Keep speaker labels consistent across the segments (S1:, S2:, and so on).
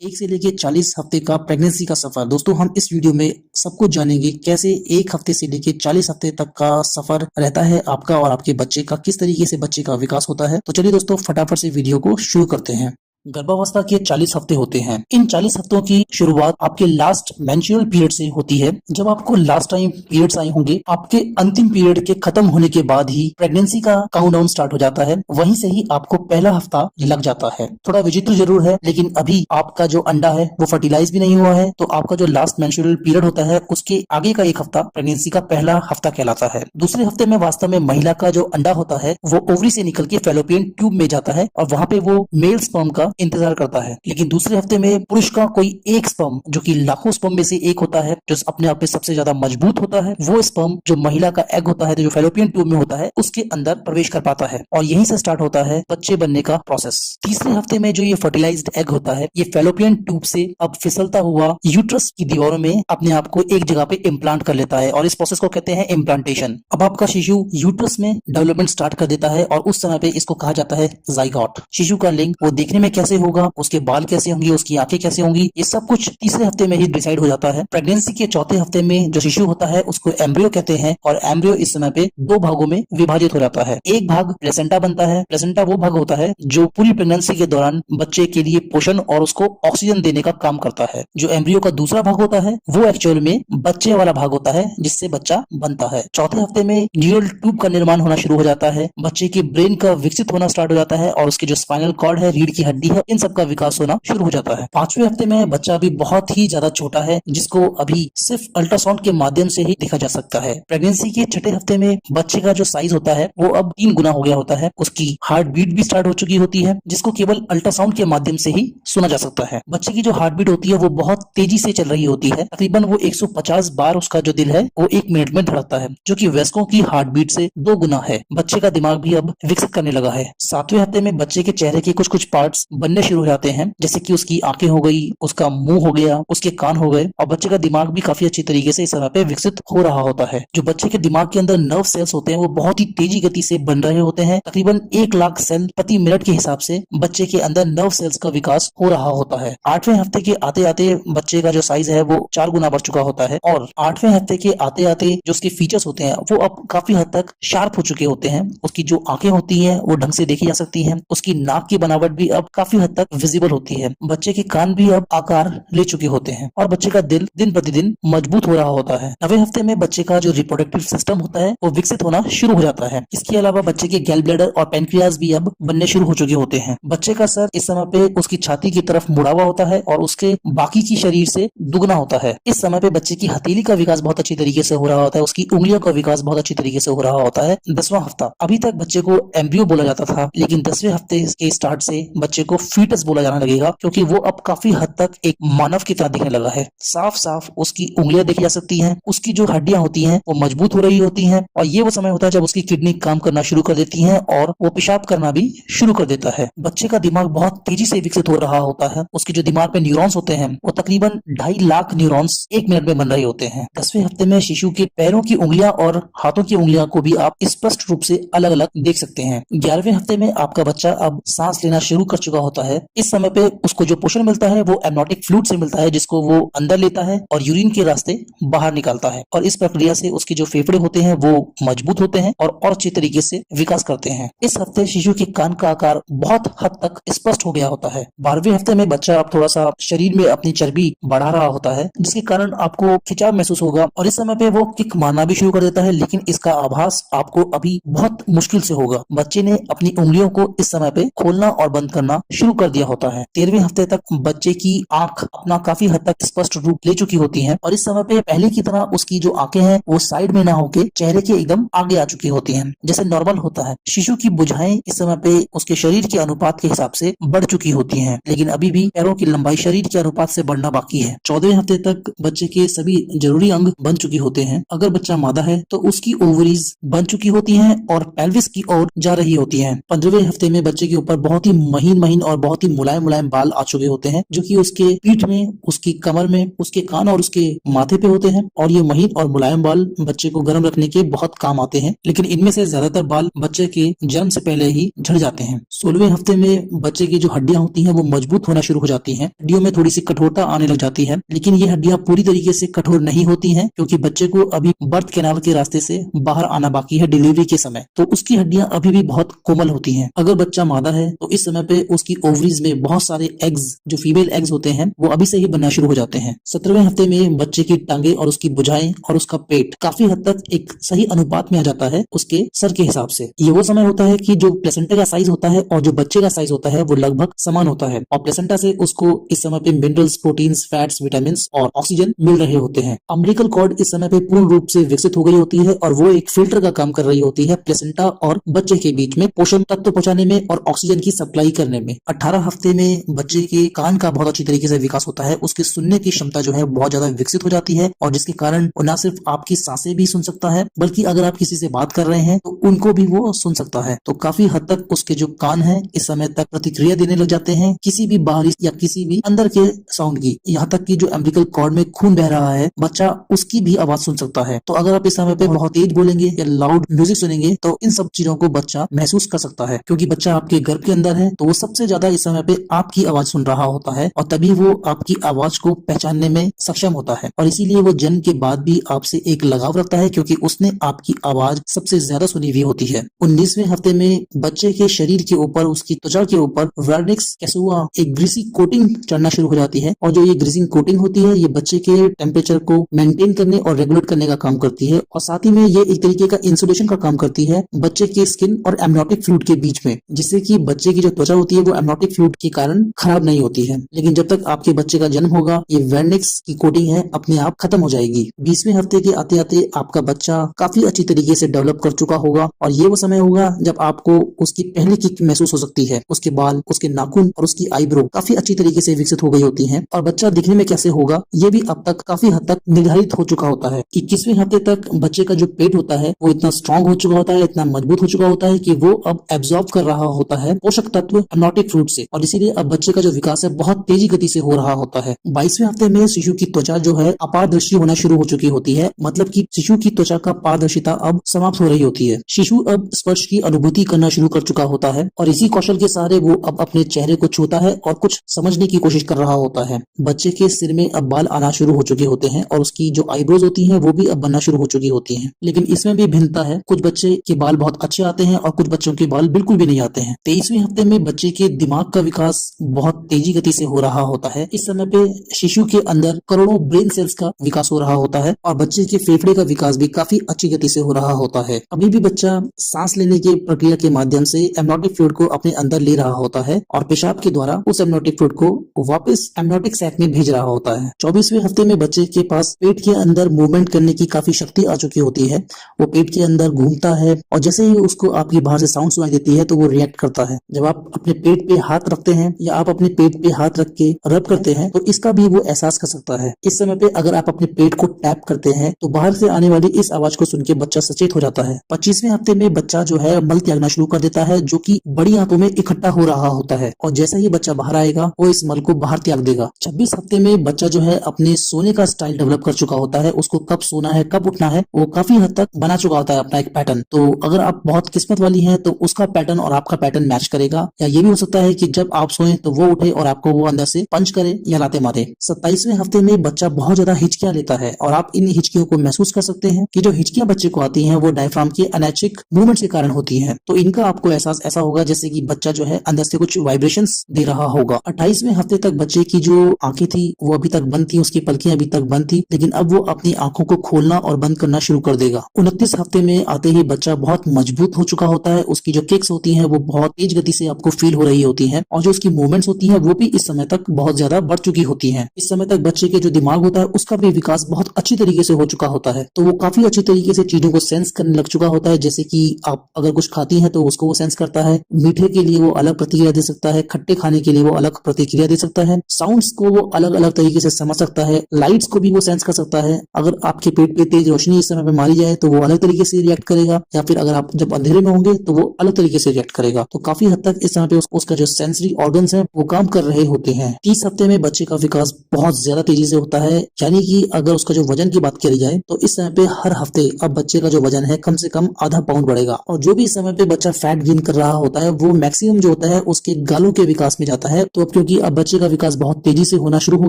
S1: 1 से लेके 40 हफ्ते का प्रेगनेंसी का सफर। दोस्तों हम इस वीडियो में सब कुछ जानेंगे कैसे 1 हफ्ते से लेके 40 हफ्ते तक का सफर रहता है आपका और आपके बच्चे का, किस तरीके से बच्चे का विकास होता है। तो चलिए दोस्तों फटाफट से वीडियो को शुरू करते हैं। गर्भावस्था के 40 हफ्ते होते हैं। इन 40 हफ्तों की शुरुआत आपके लास्ट मेंस्ट्रुअल पीरियड से होती है। जब आपको लास्ट टाइम पीरियड्स आए होंगे, आपके अंतिम पीरियड के खत्म होने के बाद ही प्रेगनेंसी का काउंटडाउन स्टार्ट हो जाता है। वहीं से ही आपको पहला हफ्ता लग जाता है। थोड़ा विचित्र जरूर है, लेकिन अभी आपका जो अंडा है वो फर्टिलाइज भी नहीं हुआ है, तो आपका जो लास्ट मेंस्ट्रुअल पीरियड होता है उसके आगे का एक हफ्ता प्रेगनेंसी का पहला हफ्ता कहलाता है। दूसरे हफ्ते में वास्तव में महिला का जो अंडा होता है वो ओवरी से निकल के फैलोपियन ट्यूब में जाता है और वहां पे वो मेल स्पर्म का इंतजार करता है। लेकिन दूसरे हफ्ते में पुरुष का कोई एक स्पर्म, जो कि लाखों स्पर्म में से एक होता है, जो अपने आप में सबसे ज्यादा मजबूत होता है, वो स्पर्म जो महिला का एग होता है, जो फैलोपियन ट्यूब में होता है, उसके अंदर प्रवेश कर पाता है और यहीं से स्टार्ट होता है बच्चे बनने का प्रोसेस। तीसरे हफ्ते में जो ये फर्टिलाइज्ड एग होता है, ये फैलोपियन ट्यूब से अब फिसलता हुआ यूट्रस की दीवारों में अपने आप को एक जगह पे इम्प्लांट कर लेता है और इस प्रोसेस को कहते हैं इम्प्लांटेशन। अब आपका शिशु यूट्रस में डेवलपमेंट स्टार्ट कर देता है और उस समय पे इसको कहा जाता है जाइगोट। शिशु का लिंग वो देखने में कैसे होगा, उसके बाल कैसे होंगे, उसकी आंखें कैसे होंगी, ये सब कुछ तीसरे हफ्ते में ही डिसाइड हो जाता है। प्रेगनेंसी के चौथे हफ्ते में जो शिशु होता है उसको एम्ब्रियो कहते हैं और एम्ब्रियो इस समय पे 2 भागों में विभाजित हो जाता है। एक भाग प्लेसेंटा बनता है। प्लेसेंटा वो भाग होता है जो पूरी प्रेगनेंसी के दौरान बच्चे के लिए पोषण और उसको ऑक्सीजन देने का काम करता है। जो एम्ब्रियो का दूसरा भाग होता है वो एक्चुअल में बच्चे वाला भाग होता है जिससे बच्चा बनता है। चौथे हफ्ते में न्यूरल ट्यूब का निर्माण होना शुरू हो जाता है, बच्चे के ब्रेन का विकसित होना स्टार्ट हो जाता है और उसकी जो स्पाइनल कॉर्ड है, रीढ़ की हड्डी है, इन सब का विकास होना शुरू हो जाता है। 5वें हफ्ते में बच्चा अभी बहुत ही ज्यादा छोटा है, जिसको अभी सिर्फ अल्ट्रासाउंड के माध्यम से ही देखा जा सकता है। प्रेगनेंसी के छठे हफ्ते में बच्चे का जो साइज होता है वो अब 3 गुना हो गया होता है। उसकी हार्ट बीट भी स्टार्ट हो चुकी होती है, जिसको केवल अल्ट्रासाउंड के माध्यम से ही सुना जा सकता है। बच्चे की जो हार्ट बीट होती है वो बहुत तेजी से चल रही होती है। तकरीबन वो 150 बार उसका जो दिल है वो 1 मिनट में धड़कता है, जो कि वयस्कों की हार्ट बीट से 2 गुना है। बच्चे का दिमाग भी अब विकसित करने लगा है। 7वें हफ्ते में बच्चे के चेहरे के कुछ कुछ पार्ट्स बनने शुरू हो जाते हैं, जैसे कि उसकी आंखें हो गई, उसका मुंह हो गया, उसके कान हो गए और बच्चे का दिमाग भी काफी अच्छी तरीके से इस समय पे विकसित हो रहा होता है। जो बच्चे के दिमाग के अंदर नर्व सेल्स होते हैं वो बहुत ही तेजी गति से बन रहे होते हैं। तकरीबन 1 लाख सेल प्रति मिनट के हिसाब से बच्चे के अंदर नर्व सेल्स का विकास हो रहा होता है। 8वें हफ्ते के आते आते बच्चे का जो साइज है वो 4 गुना बढ़ चुका होता है और 8वें हफ्ते के आते आते जो उसके फीचर्स होते हैं वो अब काफी हद तक शार्प हो चुके होते हैं। उसकी जो आंखें होती हैं वो ढंग से देखी जा सकती हैं, उसकी नाक की बनावट भी अब काफी हद तक विजिबल होती है। बच्चे के कान भी अब आकार ले चुके होते हैं और बच्चे का दिल दिन प्रतिदिन मजबूत हो रहा होता है। 9वें हफ्ते में बच्चे का जो रिप्रोडक्टिव सिस्टम होता है वो विकसित होना शुरू हो जाता है। इसके अलावा बच्चे के गैल ब्लैडर और पेनक्रियाज भी अब बनने शुरू हो चुके होते हैं। बच्चे का सर इस समय पे उसकी छाती की तरफ मुड़ा हुआ होता है और उसके बाकी की शरीर से दुगना होता है। इस समय पे बच्चे की हथेली का विकास बहुत अच्छी तरीके से हो रहा होता है, उसकी उंगलियों का विकास बहुत अच्छी तरीके से हो रहा होता है। 10वां हफ्ता, अभी तक बच्चे को एम्ब्रियो बोला जाता था, लेकिन 10वें हफ्ते के स्टार्ट से बच्चे को फीटस बोला जाने लगेगा, क्योंकि वो अब काफी हद तक एक मानव की तरह दिखने लगा है। साफ साफ उसकी उंगलियां देखी जा सकती हैं, उसकी जो हड्डियां होती हैं वो मजबूत हो रही होती हैं और ये वो समय होता है जब उसकी किडनी काम करना शुरू कर देती हैं और वो पेशाब करना भी शुरू कर देता है। बच्चे का दिमाग बहुत तेजी से विकसित हो रहा होता है। उसके जो दिमाग में न्यूरॉन्स होते हैं वो तकरीबन 2.5 लाख न्यूरॉन्स 1 मिनट में बन रहे होते हैं। 10वें हफ्ते में शिशु के पैरों की उंगलियां और हाथों की उंगलियां को भी आप स्पष्ट रूप से अलग अलग देख सकते हैं। 11वें हफ्ते में आपका बच्चा अब सांस लेना शुरू कर चुका होता है। इस समय पे उसको जो पोषण मिलता है वो एमनोटिक फ्लूइड से मिलता है, जिसको वो अंदर लेता है और यूरिन के रास्ते बाहर निकालता है और इस प्रक्रिया से उसके जो फेफड़े होते हैं वो मजबूत होते हैं और अच्छी तरीके से विकास करते हैं। इस हफ्ते शिशु के कान का आकार बहुत हद तक स्पष्ट हो गया होता है। 12वें हफ्ते में बच्चा अब थोड़ा सा शरीर में अपनी चर्बी बढ़ा रहा होता है, जिसके कारण आपको खिंचाव महसूस होगा और इस समय पे वो किक मारना भी शुरू कर देता है, लेकिन इसका आभास आपको अभी बहुत मुश्किल से होगा। बच्चे ने अपनी उंगलियों को इस समय पे खोलना और बंद करना शुरू कर दिया होता है। 13वें हफ्ते तक बच्चे की आंख अपना काफी हद तक स्पष्ट रूप ले चुकी होती हैं और इस समय पे पहले की तरह उसकी जो आंखें हैं वो साइड में ना होके चेहरे के एकदम आगे आ चुकी होती हैं, जैसे नॉर्मल होता है। शिशु की भुजाएं इस समय पे उसके शरीर के अनुपात के हिसाब से बढ़ चुकी होती हैं, लेकिन अभी भी पैरों की लंबाई शरीर के अनुपात से बढ़ना बाकी है। 14वें हफ्ते तक बच्चे के सभी जरूरी अंग बन चुके होते हैं। अगर बच्चा मादा है तो उसकी ओवरीज बन चुकी होती हैं और पेल्विस की ओर जा रही होती हैं। 15वें हफ्ते में बच्चे के ऊपर बहुत ही महीन महीन और बहुत ही मुलायम मुलायम बाल आ चुके होते हैं, जो कि उसके पीठ में, उसकी कमर में, उसके कान और उसके माथे पे होते हैं। और ये महीन और मुलायम बाल बच्चे को गर्म रखने के बहुत काम आते हैं, लेकिन इनमें से ज्यादातर बाल बच्चे के जन्म से पहले ही झड़ जाते हैं। 16वें हफ्ते में बच्चे की जो हड्डियां होती हैं वो मजबूत होना शुरू हो जाती हैं। हड्डियों में थोड़ी सी कठोरता आने लग जाती है, लेकिन ये हड्डियां पूरी तरीके से कठोर नहीं होती हैं, क्योंकि बच्चे को अभी बर्थ कैनाल के रास्ते से बाहर आना बाकी है डिलीवरी के समय। तो उसकी हड्डियां अभी भी बहुत कोमल होती हैं। अगर बच्चा मादा है तो इस समय पे उसकी ओवरीज में बहुत सारे एग्स, जो फीमेल एग्स होते हैं, वो अभी से ही बनना शुरू हो जाते हैं। 17वें हफ्ते में बच्चे की टांगे और उसकी भुजाएं और उसका पेट काफी हद तक एक सही अनुपात में आ जाता है उसके सर के हिसाब से। ये वो समय होता है कि जो प्लेसेंटा का साइज होता है और जो बच्चे का साइज होता है वो लगभग समान होता है, और प्लेसेंटा से उसको इस समय पे मिनरल्स, प्रोटीन्स, फैट्स, विटामिन और ऑक्सीजन मिल रहे होते हैं। अम्बिलिकल कॉर्ड इस समय पे पूर्ण रूप से विकसित हो गई होती है और वो एक फिल्टर का काम कर रही होती है प्लेसेंटा और बच्चे के बीच में पोषण तत्व पहुंचाने में और ऑक्सीजन की सप्लाई करने में। 18 हफ्ते में बच्चे के कान का बहुत अच्छी तरीके से विकास होता है, उसकी सुनने की क्षमता जो है बहुत ज्यादा विकसित हो जाती है, और जिसके कारण वो न सिर्फ आपकी सांसें भी सुन सकता है, बल्कि अगर आप किसी से बात कर रहे हैं तो उनको भी वो सुन सकता है। तो काफी हद तक उसके जो कान है इस समय तक प्रतिक्रिया देने लग जाते हैं किसी भी बाहरी या किसी भी अंदर के साउंड की। यहाँ तक कि जो अम्बिलिकल कॉर्ड में खून बह रहा है, बच्चा उसकी भी आवाज सुन सकता है। तो अगर आप इस समय पे बहुत तेज बोलेंगे या लाउड म्यूजिक सुनेंगे तो इन सब चीजों को बच्चा महसूस कर सकता है, क्योंकि बच्चा आपके गर्भ के अंदर है, तो वो सबसे ज्यादा इस समय पे आपकी आवाज सुन रहा होता है, और तभी वो आपकी आवाज को पहचानने में सक्षम होता है। और इसीलिए वो जन्म के बाद भी आपसे एक लगाव रखता है, क्योंकि उसने आपकी आवाज सबसे ज्यादा सुनी हुई होती है। 19वें हफ्ते में बच्चे के शरीर के ऊपर, उसकी त्वचा के ऊपर वर्निक्स कैसुआ, एक ग्रीसी कोटिंग चढ़ना शुरू हो जाती है, और जो ये ग्रीसिंग कोटिंग होती है ये बच्चे के टेम्परेचर को मेंटेन करने और रेगुलेट करने का काम करती है, और साथ ही में ये एक तरीके का इंसुलेशन का काम करती है बच्चे के स्किन और एमनियोटिक फ्लूइड के बीच में, जिससे कि बच्चे की जो त्वचा होती है वो एमनियोटिक फ्लूइड के कारण खराब नहीं होती है। लेकिन जब तक आपके बच्चे का जन्म होगा ये वर्निक्स की कोटिंग है अपने आप खत्म हो जाएगी। 20वें हफ्ते के आते आते आपका बच्चा काफी अच्छी तरीके से डेवलप कर चुका होगा, और ये वो समय होगा जब आपको उसकी पहली किक महसूस हो सकती है। उसके बाल, उसके नाखून और उसकी आईब्रो काफी अच्छी तरीके से विकसित हो गई होती हैं, और बच्चा दिखने में कैसे होगा ये भी अब तक काफी हद तक निर्धारित हो चुका होता है। 21वें हफ्ते तक बच्चे का जो पेट होता है वो इतना स्ट्रांग हो चुका होता है, इतना मजबूत हो चुका होता है कि वो अब एब्जॉर्ब कर रहा होता है पोषक तत्व एमनियोटिक फ्लूइड से, और इसीलिए अब बच्चे का जो विकास है बहुत तेजी गति से हो रहा होता है। 22वें हफ्ते में शिशु की त्वचा जो है अपारदर्शी होना शुरू हो चुकी होती है, मतलब कि शिशु की त्वचा का पारदर्शिता अब समाप्त हो रही होती है। शिशु अब स्पर्श की अनुभूति करना शुरू कर चुका होता है, और इसी कौशल के सहारे वो अब अपने चेहरे को छूता है और कुछ समझने की कोशिश कर रहा होता है। बच्चे के सिर में अब बाल आना शुरू हो चुके होते हैं, और उसकी जो आईब्रोज होती हैं वो भी अब बनना शुरू हो चुकी होती हैं। लेकिन इसमें भी भिन्नता है, कुछ बच्चे के बाल बहुत अच्छे आते हैं और कुछ बच्चों के बाल बिल्कुल भी नहीं आते हैं। 23वें हफ्ते में बच्चे के दिमाग का विकास बहुत तेजी गति से हो रहा होता है। इस समय पे शिशु के अंदर करोड़ों ब्रेन सेल्स का विकास हो रहा होता है, और बच्चे के फेफड़े का विकास भी काफी अच्छी गति से हो रहा होता है। अभी भी बच्चा सांस लेने की प्रक्रिया के माध्यम से एमनियोटिक फ्लूइड को अपने अंदर ले रहा होता है, और पेशाब के द्वारा उस एमनियोटिक फ्लूइड को वापस एमनियोटिक सैक में भेज रहा होता है। 24वें हफ्ते में बच्चे के पास पेट के अंदर मूवमेंट करने की काफी शक्ति आ चुकी होती है। वो पेट के अंदर घूमता है, और जैसे ही उसको आपकी बाहर से साउंड सुनाई देती है तो वो रिएक्ट करता है। जब आप अपने पेट पे हाथ रखते हैं या आप अपने पेट पे हाथ रख के रब करते हैं तो इसका भी वो एहसास कर सकता है। इस समय पे अगर आप अपने पेट को टैप करते हैं तो बाहर से आने वाली इस आवाज को सुन के बच्चा सचेत हो जाता है। 25वें हफ्ते में बच्चा जो है मल त्यागना शुरू कर देता है, जो कि बड़ी आंतों में इकट्ठा हो रहा होता है, और जैसे ही बच्चा बाहर आएगा वो इस मल को बाहर त्याग देगा। 26 हफ्ते में बच्चा जो है अपने सोने का स्टाइल डेवलप कर चुका होता है, उसको कब सोना है कब उठना है वो काफी हद तक बना चुका होता है अपना एक पैटर्न। तो अगर आप बहुत किस्मत वाली हैं तो उसका पैटर्न और आपका पैटर्न मैच करेगा, या ये भी हो सकता है कि जब आप सोएं तो वो उठे और आपको वो अंदर से पंच करे या लाते मारे। 27वें हफ्ते में बच्चा बहुत ज्यादा हिचकियां लेता है, और आप इन हिचकियों को महसूस कर सकते हैं कि जो हिचकियां बच्चे को आती हैं वो डायफ्राम के अनैच्छिक मूवमेंट के कारण होती हैं। तो इनका आपको एहसास ऐसा होगा जैसे कि बच्चा जो है अंदर से कुछ वाइब्रेशंस दे रहा होगा। 28वें हफ्ते तक बच्चे की जो आंखें थी वो अभी तक बंद थी, उसकी पलकें अभी तक बंद थी, लेकिन अब वो अपनी आंखों को खोलना और बंद करना शुरू कर देगा। 29 हफ्ते में आते ही बच्चा बहुत मजबूत हो चुका होता है, उसकी जो किक्स होती हैं वो बहुत तेज गति से आपको फील हो रही होती हैं, और जो उसकी मूवमेंट्स होती हैं वो भी इस समय तक बहुत ज्यादा बढ़ चुकी होती हैं। इस समय तक बच्चे के जो दिमाग होता है उसका भी विकास बहुत अच्छी तरीके से हो चुका होता है, तो वो काफी अच्छी तरीके से चीजों को सेंस करने लग चुका होता है। जैसे कि आप अगर कुछ खाती हैं तो उसको वो सेंस करता है, मीठे के लिए वो अलग प्रतिक्रिया दे सकता है, खट्टे खाने के लिए वो अलग प्रतिक्रिया दे सकता है, साउंड्स को वो अलग अलग तरीके से समझ सकता है, लाइट्स को भी वो सेंस कर सकता है। अगर आपके पेट पे तेज रोशनी इस समय पे मारी जाए तो वो अलग तरीके से रिएक्ट करेगा, या फिर अगर आप जब अंधेरे में होंगे तो वो अलग तरीके से रिएक्ट करेगा। तो काफी हद तक इस समय पे उसका का जो सेंसरी ऑर्गन्स है वो काम कर रहे होते हैं। 30 हफ्ते में बच्चे का विकास बहुत ज्यादा तेजी से होता है, यानी कि अगर उसका जो वजन की बात करी जाए तो इस समय पे हर हफ्ते अब बच्चे का जो वजन है कम से कम आधा पाउंड बढ़ेगा। और जो भी इस समय पे बच्चा फैट गेन कर रहा होता है वो मैक्सिमम जो होता है उसके गालों के विकास में जाता है। तो अब क्योंकि अब बच्चे का विकास बहुत तेजी से होना शुरू हो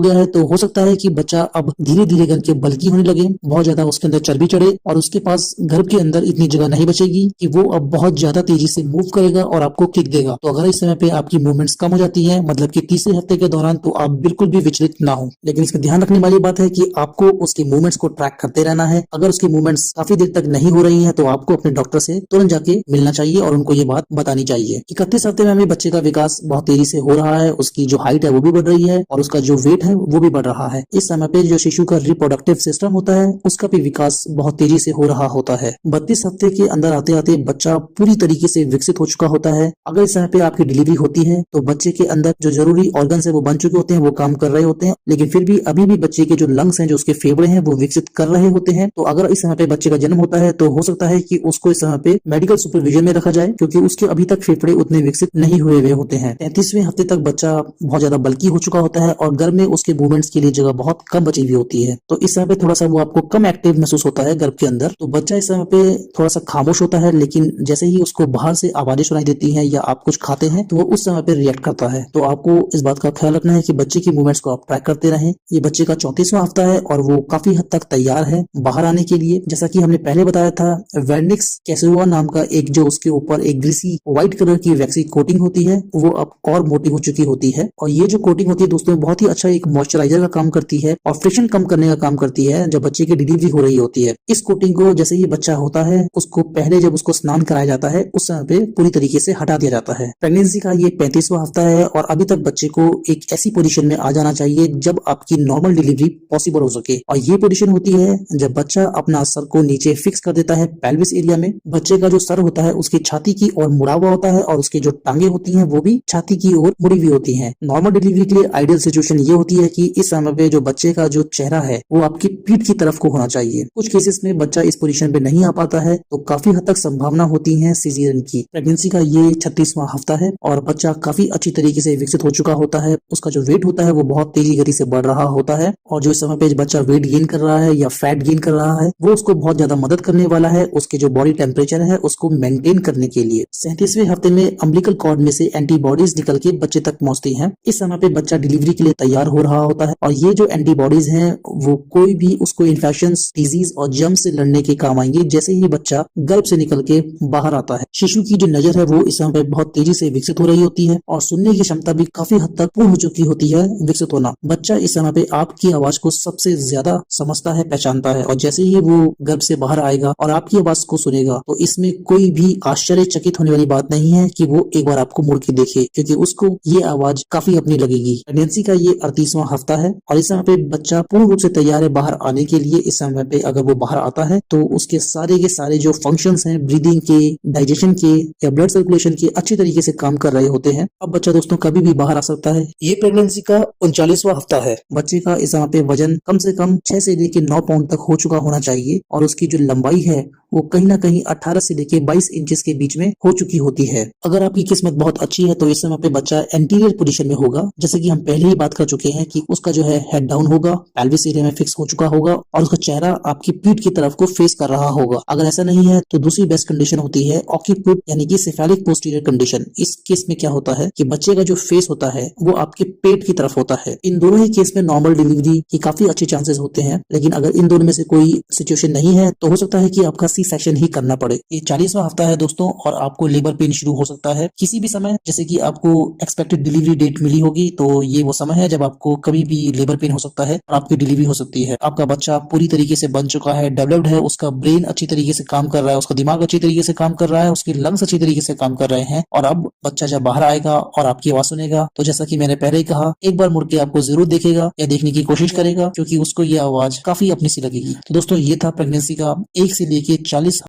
S1: गया है तो हो सकता है कि बच्चा अब धीरे धीरे करके बल्की होने लगे, बहुत ज्यादा उसके अंदर चर्बी चढ़े और उसके पास गर्भ के अंदर इतनी जगह नहीं बचेगी कि वो अब बहुत ज्यादा तेजी से मूव करेगा और आपको किक देगा। तो अगर इस समय पे आपकी मूवमेंट्स कम हो जाती है, मतलब कि तीसरे हफ्ते के दौरान, तो आप बिल्कुल भी विचलित ना हो। लेकिन इसमें ध्यान रखने वाली बात है कि आपको उसकी मूवमेंट्स को ट्रैक करते रहना है। अगर उसकी मूवमेंट्स काफी देर तक नहीं हो रही है तो आपको अपने डॉक्टर से तुरंत जाके मिलना चाहिए और उनको ये बात बतानी चाहिए। 31 हफ्ते में हमें बच्चे का विकास बहुत तेजी से हो रहा है, उसकी जो हाइट है वो भी बढ़ रही है और उसका जो वेट है वो भी बढ़ रहा है। इस समय पे जो शिशु का रिप्रोडक्टिव सिस्टम होता है उसका भी विकास बहुत तेजी से हो रहा होता है। 32 हफ्ते के अंदर आते आते बच्चा पूरी तरीके से विकसित हो चुका होता है। अगर इस समय पे आपकी डिलीवरी होती है तो बच्चे के अंदर जो जरूरी ऑर्गन्स है वो बन चुके होते हैं, वो काम कर रहे होते हैं, लेकिन फिर भी अभी भी बच्चे के जो लंग्स हैं, जो उसके फेफड़े हैं, वो विकसित कर रहे होते हैं। तो अगर इस समय पे बच्चे का जन्म होता है तो हो सकता है कि उसको इस समय पे मेडिकल सुपरविजन में रखा जाए, क्योंकि उसके अभी तक फेफड़े उतने विकसित नहीं हुए हुए होते हैं। 33वें हफ्ते तक बच्चा बहुत ज्यादा बल्की हो चुका होता है और गर्भ में उसके मूवमेंट्स के लिए जगह बहुत कम बची हुई होती है। तो इस समय पे थोड़ा सा वो आपको कम एक्टिव महसूस होता है गर्भ के अंदर। तो बच्चा इस समय पे थोड़ा सा खामोश होता है, लेकिन जैसे ही उसको बाहर से आवाजें सुनाई देती हैं या आप कुछ खाते हैं तो वो उस समय पे रिएक्ट करता है। तो आपको इस बात का ख्याल रखना है कि बच्चे की मूवमेंट्स को आप ट्रैक करते रहें। ये बच्चे का 34वां हफ्ता है और वो काफी हद तक तैयार है बाहर आने के लिए। जैसा कि हमने पहले बताया था, वेर्निक्स कैसुआ नाम का एक जो उसके ऊपर एक ग्रीसी व्हाइट कलर की वैक्सी कोटिंग होती है वो अब और मोटी हो चुकी होती है। और ये जो कोटिंग होती है दोस्तों बहुत ही अच्छा एक मॉइस्चराइजर का काम करती है और फ्रिक्शन कम करने का काम करती है जब बच्चे की डिलीवरी हो रही होती है। इस कोटिंग को जैसे ही बच्चा होता है उसको पहले जब उसको स्नान कराया जाता है उस समय पे पूरी तरीके से हटा दिया जाता है। प्रेगनेंसी का ये 35वां हफ्ता है और अभी तक बच्चे को एक ऐसी पोजीशन में आ जाना चाहिए जब आपकी नॉर्मल डिलीवरी पॉसिबल हो सके। और ये पोजीशन होती है जब बच्चा अपना सर को नीचे फिक्स कर देता है पेल्विस एरिया में। बच्चे का जो सर होता है उसकी छाती की ओर मुड़ा हुआ होता है और उसकी जो टांगे होती हैं वो भी छाती की ओर मुड़ी हुई होती हैं। नॉर्मल डिलीवरी के लिए आइडियल सिचुएशन ये होती है कि इस समय पे जो बच्चे का जो चेहरा है वो आपकी पीठ की तरफ को होना चाहिए। कुछ केसेस में बच्चा इस पोजीशन पे नहीं आ पाता है तो काफी हद तक संभावना होती है सीजरियन की। प्रेगनेंसी का ये 36वां हफ्ता है और बच्चा काफी अच्छी तरीके से विकसित हो चुका होता है। उसका जो वेट होता है वो बहुत तेजी गति से बढ़ रहा होता है और जो इस समय पे बच्चा वेट गेन कर रहा है या फैट गेन कर रहा है वो उसको बहुत ज्यादा मदद करने वाला है उसके जो बॉडी टेम्परेचर है उसको मेंटेन करने के लिए। 37वें हफ्ते में अम्बिलिकल कॉर्ड में से एंटीबॉडीज निकल के बच्चे तक पहुंचती हैं। इस समय पे बच्चा डिलीवरी के लिए तैयार हो रहा होता है और ये जो एंटीबॉडीज हैं वो कोई भी उसको इन्फेक्शन, डिजीज और जर्म से लड़ने के काम आएंगे जैसे ही बच्चा गर्भ से निकल के बाहर आता है। शिशु की जो नजर है वो इस समय पे बहुत तेजी से विकसित हो रही होती है और सुनने की क्षमता भी काफी हद तक पूर्ण हो चुकी होती है विकसित होना। बच्चा इस समय पे आपकी आवाज को सबसे ज्यादा समझता है, पहचानता है और जैसे ही वो गर्भ से बाहर आएगा और आपकी आवाज को सुनेगा तो इसमें कोई भी आश्चर्यचकित होने वाली बात नहीं है कि वो एक बार आपको मुड़ के देखे, क्योंकि उसको ये आवाज काफी अपनी लगेगी। प्रेगनेंसी का ये 38वां हफ्ता है और इस समय पे बच्चा पूर्ण रूप से तैयार है बाहर आने के लिए। इस समय पे अगर वो बाहर आता है तो उसके सारे के सारे जो फंक्शंस हैं ब्रीदिंग के, डाइजेशन के या ब्लड सर्कुलेशन के अच्छी तरीके से काम कर रहे होते हैं। अब बच्चा दोस्तों कभी भी बाहर आ सकता है। ये प्रेगनेंसी का 39वां हफ्ता है। बच्चे का इस समय पे वजन कम से कम 6 से लेकर 9 पाउंड तक हो चुका होना चाहिए और उसकी जो लंबाई है वो कहीं ना कहीं 18 से लेके 22 इंचेस के बीच में हो चुकी होती है। अगर आपकी किस्मत बहुत अच्छी है तो इस समय पे बच्चा एंटीरियर पोजीशन में होगा, जैसे कि हम पहले ही बात कर चुके हैं कि उसका जो है हेड डाउन होगा, पेल्विस एरिया में फिक्स हो चुका होगा और उसका चेहरा आपकी पीठ की तरफ को फेस कर रहा होगा। अगर ऐसा नहीं है तो दूसरी बेस्ट कंडीशन होती है ऑक्यूपिड यानी कि सेफेलिक पोस्टीरियर कंडीशन। इस केस में क्या होता है कि बच्चे का जो फेस होता है वो आपके पेट की तरफ होता है। इन दोनों ही केस में नॉर्मल डिलीवरी की काफी अच्छे चांसेस होते हैं, लेकिन अगर इन दोनों में से कोई सिचुएशन नहीं है तो हो सकता है कि आपका सी सेक्शन ही करना पड़े। ये 40वां हफ्ता है दोस्तों और आपको लेबर पेन शुरू हो सकता है किसी भी समय। जैसे कि आपको एक्सपेक्टेड डिलीवरी डेट मिली होगी तो ये वो समय है जब आपको कभी भी लेबर पेन हो सकता है और आपकी डिलीवरी हो सकती है। आपका बच्चा पूरी तरीके से बन चुका है, डेवलप्ड है, उसका ब्रेन अच्छी तरीके से काम कर रहा है, उसका दिमाग अच्छी तरीके से काम कर रहा है, उसके लंग्स अच्छी तरीके से काम कर रहे हैं और अब बच्चा जब बाहर आएगा और आपकी आवाज सुनेगा तो जैसा कि मैंने पहले ही कहा, एक बार मुड़ के आपको जरूर देखेगा या देखने की कोशिश करेगा, क्योंकि उसको ये आवाज काफी अपनी सी लगेगी। तो दोस्तों ये था प्रेगनेंसी का 1 से लेके 40